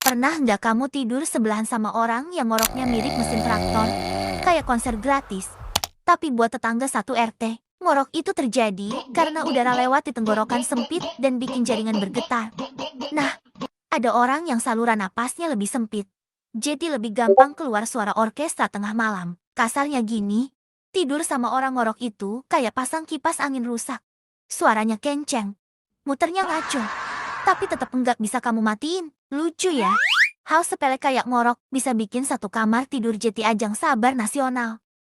Pernah nggak kamu tidur sebelahan sama orang yang ngoroknya mirip mesin traktor? Kayak konser gratis. Tapi buat tetangga satu RT, ngorok itu terjadi karena udara lewat di tenggorokan sempit dan bikin jaringan bergetar. Nah, ada orang yang saluran napasnya lebih sempit. Jadi lebih gampang keluar suara orkestra tengah malam. Kasarnya gini, tidur sama orang ngorok itu kayak pasang kipas angin rusak. Suaranya kenceng, muternya ngaco, tapi tetap enggak bisa kamu matiin. Lucu ya? Hal sepele kayak ngorok bisa bikin satu kamar tidur jadi ajang sabar nasional.